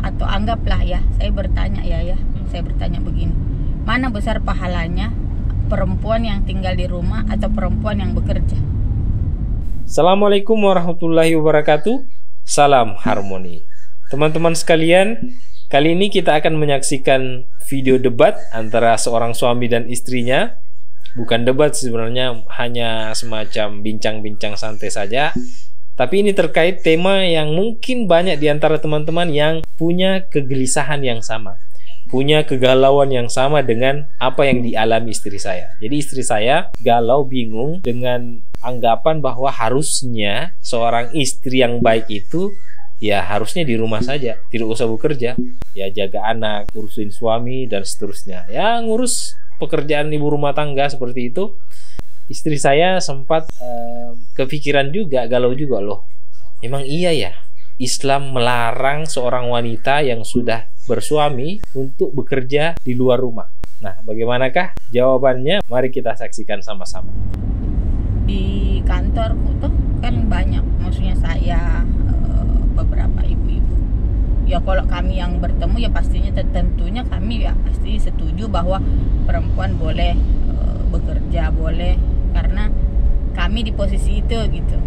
Atau anggaplah ya, saya bertanya saya bertanya begini, mana besar pahalanya perempuan yang tinggal di rumah atau perempuan yang bekerja? Assalamualaikum warahmatullahi wabarakatuh. Salam harmoni. Teman-teman sekalian, kali ini kita akan menyaksikan video debat antara seorang suami dan istrinya. Bukan debat sebenarnya, hanya semacam bincang-bincang santai saja. Tapi ini terkait tema yang mungkin banyak di antara teman-teman yang punya kegelisahan yang sama, punya kegalauan yang sama dengan apa yang dialami istri saya. Jadi istri saya galau, bingung dengan anggapan bahwa harusnya seorang istri yang baik itu ya harusnya di rumah saja, tidak usah bekerja, ya jaga anak, urusin suami dan seterusnya, ya ngurus pekerjaan ibu rumah tangga seperti itu. Istri saya sempat kepikiran juga, galau juga loh. Emang iya ya, Islam melarang seorang wanita yang sudah bersuami untuk bekerja di luar rumah. Nah, bagaimanakah jawabannya? Mari kita saksikan sama-sama. Di kantorku tuh kan banyak, maksudnya saya beberapa ibu-ibu. Ya kalau kami yang bertemu ya pastinya tentunya kami ya pasti setuju bahwa perempuan boleh bekerja, boleh, karena kami di posisi itu gitu.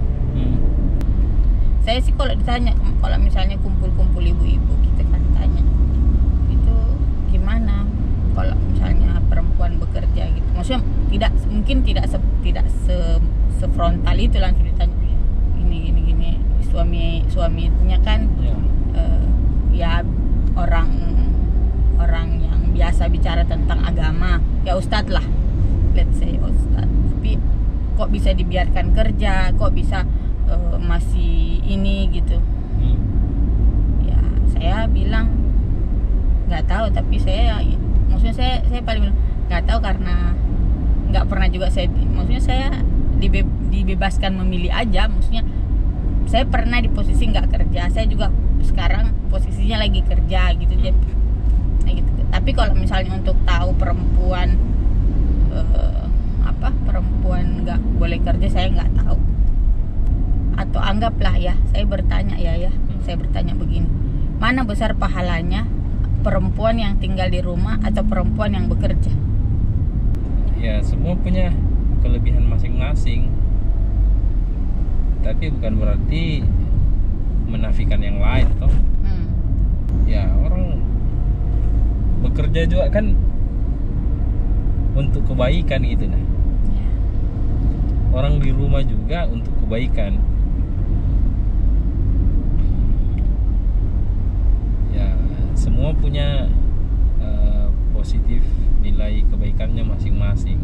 Saya sih kalau ditanya, kalau misalnya kumpul-kumpul ibu-ibu kita kan tanya itu gimana kalau misalnya perempuan bekerja gitu, maksudnya tidak sefrontal itu langsung ditanya gini suaminya kan ya orang yang biasa bicara tentang agama, ya ustadz lah, let's say ustadz, tapi kok bisa dibiarkan kerja, kok bisa masih ini gitu. Ya saya bilang nggak tahu, tapi maksudnya saya paling bilang nggak tahu karena nggak pernah juga maksudnya saya dibebaskan memilih aja. Maksudnya saya pernah di posisi nggak kerja, saya juga sekarang posisinya lagi kerja gitu. Jadi gitu. Tapi kalau misalnya untuk tahu perempuan perempuan nggak boleh kerja, saya nggak tahu. Atau anggaplah ya, saya bertanya saya bertanya begini, mana besar pahalanya perempuan yang tinggal di rumah atau perempuan yang bekerja? Ya, semua punya kelebihan masing-masing, tapi bukan berarti menafikan yang lain toh. Ya, orang bekerja juga kan untuk kebaikan gitu nah. Orang di rumah juga untuk kebaikan. Ya, semua punya positif nilai kebaikannya masing-masing.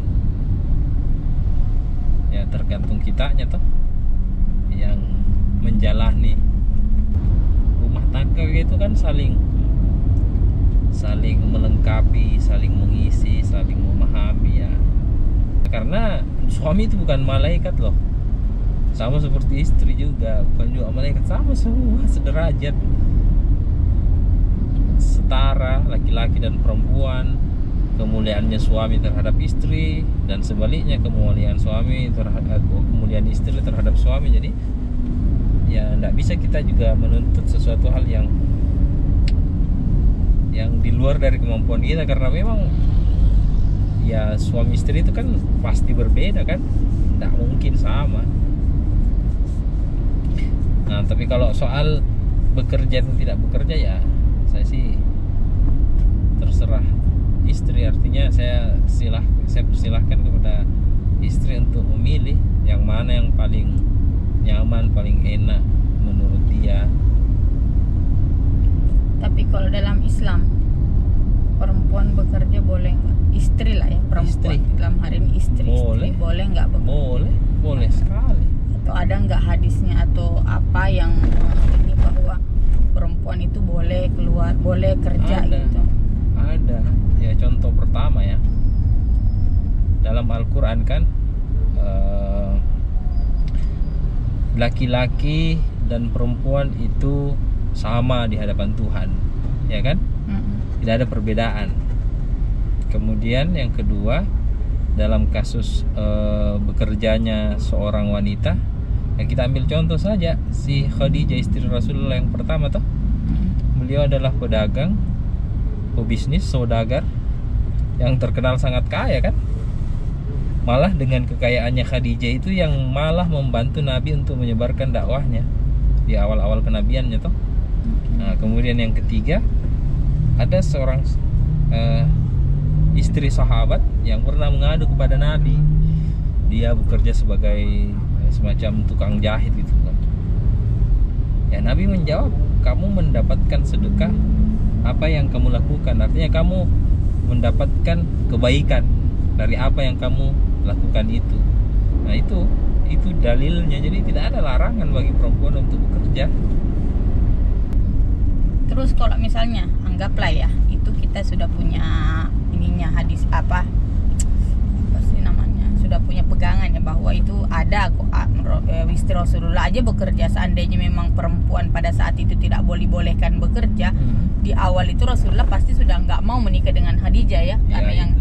Ya, tergantung kitanya toh yang menjalani rumah tangga gitu kan, saling melengkapi, saling mengisi, saling memahami ya. Karena suami itu bukan malaikat loh, sama seperti istri juga bukan juga malaikat, sama semua sederajat, setara laki-laki dan perempuan. Kemuliaannya suami terhadap istri dan sebaliknya, kemuliaan istri terhadap suami. Jadi ya tidak bisa kita juga menuntut sesuatu hal yang di luar dari kemampuan kita, karena memang ya suami istri itu kan pasti berbeda kan, tidak mungkin sama. Nah, tapi kalau soal bekerja atau tidak bekerja ya saya sih terserah istri. Artinya saya persilahkan kepada istri untuk memilih yang mana yang paling nyaman, paling enak menurut dia. Tapi kalau dalam Islam perempuan bekerja boleh nggak? Istri lah ya, perempuan istri. Dalam hari ini istri boleh nggak bekerja? Boleh sekali. Atau ada nggak hadisnya atau apa yang ini bahwa perempuan itu boleh keluar, boleh kerja gitu? Ada. Ya, contoh pertama ya, dalam Al-Quran kan laki-laki dan perempuan itu sama di hadapan Tuhan, ya kan? Tidak ada perbedaan. Kemudian yang kedua, dalam kasus bekerjanya seorang wanita, ya kita ambil contoh saja si Khadijah, istri Rasulullah yang pertama toh. beliau adalah pedagang, pebisnis, saudagar yang terkenal sangat kaya kan. Malah dengan kekayaannya Khadijah itu yang malah membantu Nabi untuk menyebarkan dakwahnya di awal-awal kenabiannya toh. Nah, kemudian yang ketiga, ada seorang istri sahabat yang pernah mengadu kepada Nabi. Dia bekerja sebagai semacam tukang jahit gitu kan. Ya, Nabi menjawab, kamu mendapatkan sedekah apa yang kamu lakukan. Artinya kamu mendapatkan kebaikan dari apa yang kamu lakukan itu. Nah, itu dalilnya. Jadi tidak ada larangan bagi perempuan untuk bekerja. Terus kalau misalnya anggaplah ya, itu kita sudah punya ininya hadis apa sih namanya, sudah punya pegangan ya bahwa itu ada kok istri Rasulullah aja bekerja. Seandainya memang perempuan pada saat itu tidak bolehkan bekerja, di awal itu Rasulullah pasti sudah nggak mau menikah dengan Khadijah ya, karena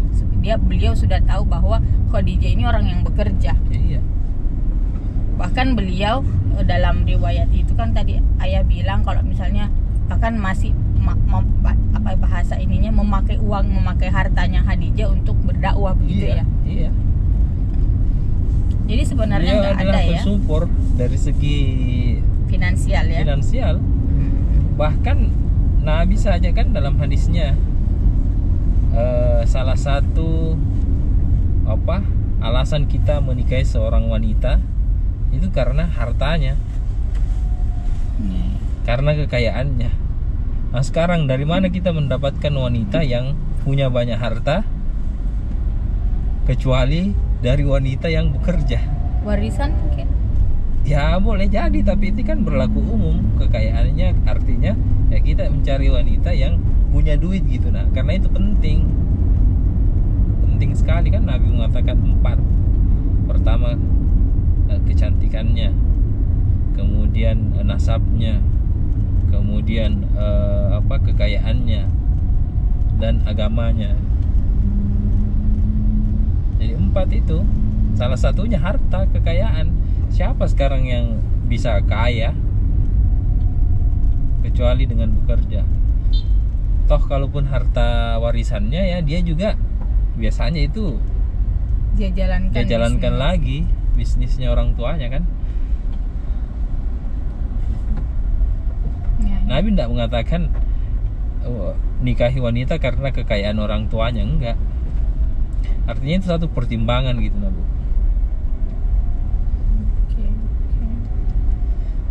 beliau sudah tahu bahwa Khadijah ini orang yang bekerja. Iya. Bahkan beliau dalam riwayat itu kan tadi ayah bilang kalau misalnya bahkan masih apa bahasa ininya memakai uang, memakai hartanya Khadijah untuk berdakwah begitu ya. Iya. Jadi sebenarnya nggak ada ya. Support dari segi finansial ya. Finansial. Bahkan Nabi saja kan dalam hadisnya salah satu alasan kita menikahi seorang wanita itu karena hartanya. Karena kekayaannya. Nah, sekarang dari mana kita mendapatkan wanita yang punya banyak harta kecuali dari wanita yang bekerja? Warisan mungkin? Ya boleh jadi, tapi itu kan berlaku umum. Kekayaannya artinya ya kita mencari wanita yang punya duit gitu. Nah, karena itu penting sekali kan. Nabi mengatakan 4. Pertama, kecantikannya, kemudian nasabnya, kemudian kekayaannya, dan agamanya. Jadi 4 itu, salah satunya harta, kekayaan. Siapa sekarang yang bisa kaya kecuali dengan bekerja? Toh kalaupun harta warisannya ya dia juga biasanya itu dia jalankan lagi bisnisnya orang tuanya kan. Nabi tidak mengatakan nikahi wanita karena kekayaan orang tuanya, enggak. Artinya itu satu pertimbangan gitu Nabi.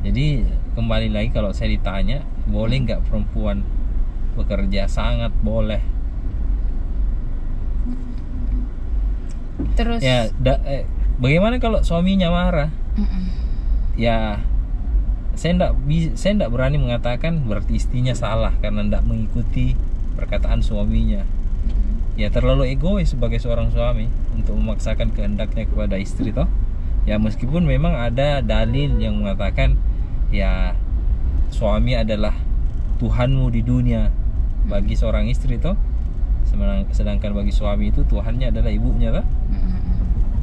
Jadi kembali lagi, kalau saya ditanya boleh nggak perempuan bekerja, sangat boleh. Terus ya bagaimana kalau suaminya marah? Ya saya tidak berani mengatakan berarti istrinya salah karena tidak mengikuti perkataan suaminya. Ya terlalu egois sebagai seorang suami untuk memaksakan kehendaknya kepada istri toh. Ya meskipun memang ada dalil yang mengatakan ya suami adalah Tuhanmu di dunia bagi seorang istri toh, sedangkan bagi suami itu Tuhannya adalah ibunya toh.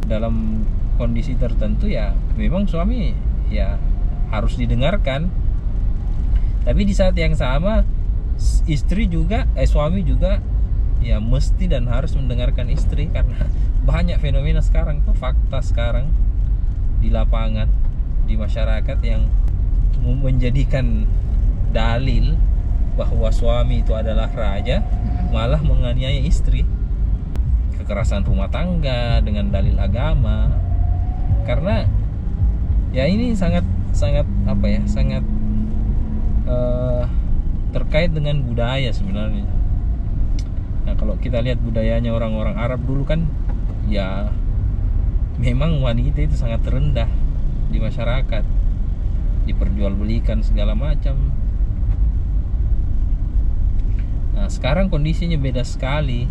Dalam kondisi tertentu ya memang suami ya harus didengarkan, tapi di saat yang sama suami juga ya mesti dan harus mendengarkan istri, karena banyak fenomena sekarang tuh, fakta sekarang di lapangan, di masyarakat yang menjadikan dalil bahwa suami itu adalah raja malah menganiaya istri. Kekerasan rumah tangga dengan dalil agama, karena ya ini sangat terkait dengan budaya sebenarnya. Nah kalau kita lihat budayanya orang-orang Arab dulu kan ya memang wanita itu sangat rendah di masyarakat, diperjualbelikan segala macam. Nah sekarang kondisinya beda sekali.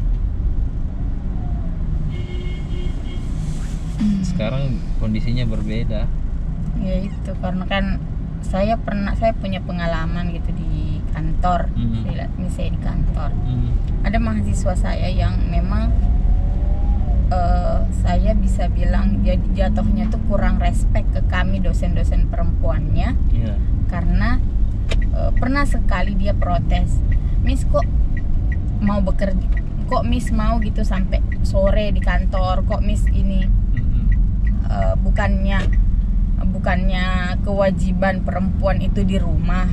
Sekarang kondisinya berbeda. Ya itu karena kan saya punya pengalaman gitu di kantor. Saya di kantor. Ada mahasiswa saya yang memang saya bisa bilang jatuhnya tuh kurang respect ke kami dosen-dosen perempuannya. Karena pernah sekali dia protes, Miss kok mau bekerja, kok Miss mau gitu sampai sore di kantor, kok Miss ini bukannya kewajiban perempuan itu di rumah.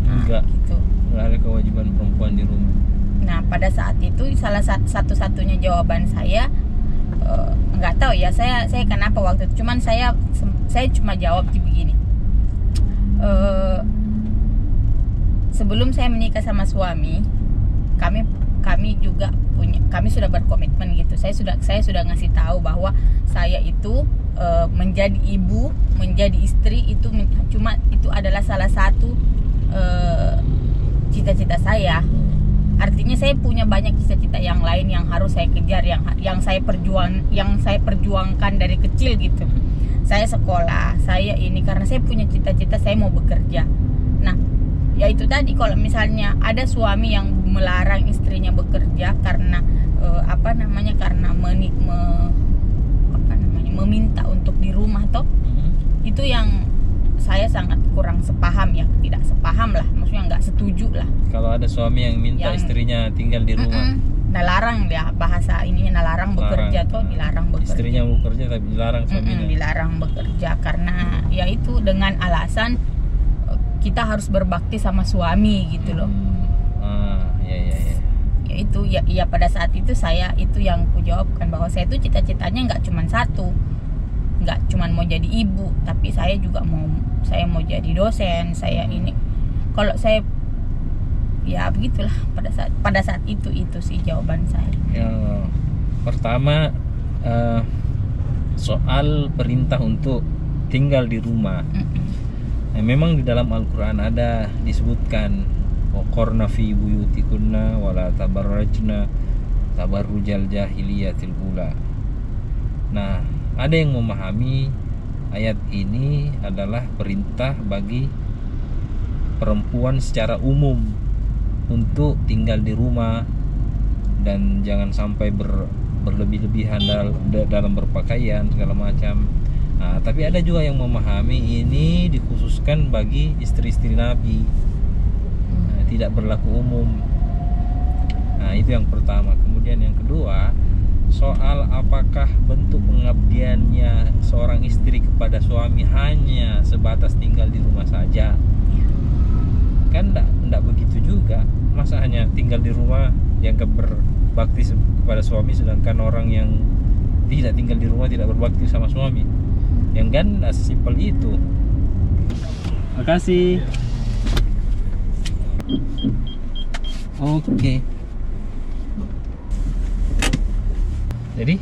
Enggak gitu. Enggak ada kewajiban perempuan di rumah. Nah pada saat itu salah satu-satunya jawaban saya, nggak tahu ya saya kenapa waktu itu, cuman saya cuma jawab begini, sebelum saya menikah sama suami, kami sudah berkomitmen gitu. Saya sudah ngasih tahu bahwa saya itu menjadi ibu, menjadi istri itu adalah salah satu cita-cita saya. Artinya saya punya banyak cita-cita yang lain yang harus saya kejar, yang saya perjuangkan dari kecil gitu. Saya sekolah, saya ini karena saya punya cita-cita, saya mau bekerja. Nah, ya itu tadi, kalau misalnya ada suami yang melarang istrinya bekerja karena karena meminta untuk di rumah toh, itu yang saya sangat kurang sepaham ya, tidak sepaham lah, maksudnya nggak setuju lah. Kalau ada suami yang minta istrinya tinggal di rumah, dilarang dia, bahasa ininya dilarang bekerja toh, dilarang bekerja. Istrinya mau bekerja tapi dilarang suaminya. Dilarang bekerja karena ya itu dengan alasan kita harus berbakti sama suami gitu loh. Ya itu ya pada saat itu saya itu yang ku jawabkan bahwa saya itu cita-citanya nggak cuma satu, nggak cuma mau jadi ibu, tapi saya juga mau jadi dosen, saya ini. Kalau saya ya begitulah pada saat itu sih jawaban saya. Yang pertama soal perintah untuk tinggal di rumah. Memang di dalam Al-Quran ada disebutkan waqarna fi buyutikunna wala tabarrajna tabarrujal jahiliyatil ula. Nah, ada yang memahami ayat ini adalah perintah bagi perempuan secara umum untuk tinggal di rumah dan jangan sampai berlebih-lebihan dalam berpakaian segala macam. Nah, tapi ada juga yang memahami ini dikhususkan bagi istri-istri Nabi, tidak berlaku umum. Nah, itu yang pertama. Kemudian yang kedua, soal apakah bentuk pengabdiannya seorang istri kepada suami hanya sebatas tinggal di rumah saja? Kan enggak begitu juga. Masa hanya tinggal di rumah dianggap berbakti kepada suami, sedangkan orang yang tidak tinggal di rumah tidak berbakti sama suami? Yang kan enggak sesimpel itu. Makasih. Oke. Jadi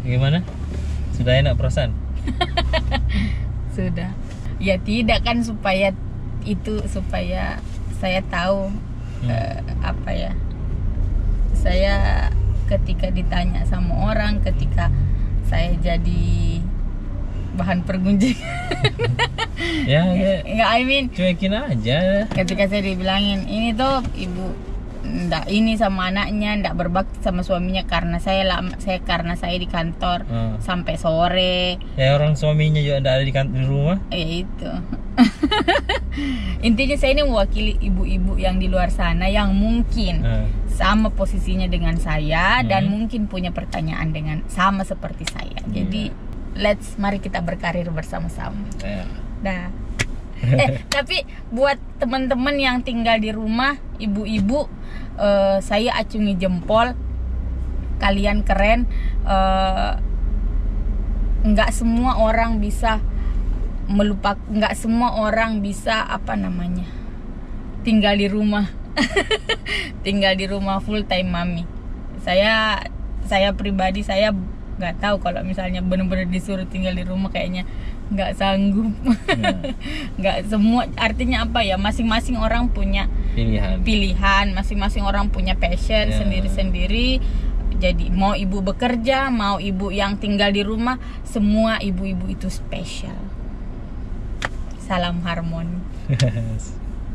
gimana? Sudah enak perasaan? Sudah. Ya tidak kan, supaya saya tahu saya ketika ditanya sama orang, ketika saya jadi bahan pergunjingan. Ya, cuekin aja. Ketika saya dibilangin ini tuh ibu ndak ini sama anaknya, ndak berbakti sama suaminya karena saya di kantor sampai sore. Ya, orang suaminya juga ndak ada di kantor, di rumah. Ya itu. Intinya saya ini mewakili ibu-ibu yang di luar sana yang mungkin sama posisinya dengan saya dan mungkin punya pertanyaan dengan sama seperti saya. Jadi mari kita berkarir bersama-sama. Nah, tapi buat teman-teman yang tinggal di rumah, ibu-ibu, saya acungi jempol, kalian keren. Nggak semua orang bisa nggak semua orang bisa tinggal di rumah, tinggal di rumah full time mami. Saya pribadi saya nggak tahu kalau misalnya benar-benar disuruh tinggal di rumah, kayaknya nggak sanggup. Nggak semua, artinya apa ya, masing-masing orang punya pilihan, masing-masing orang punya passion sendiri-sendiri. Jadi mau ibu bekerja, mau ibu yang tinggal di rumah, semua ibu-ibu itu spesial. Salam harmoni.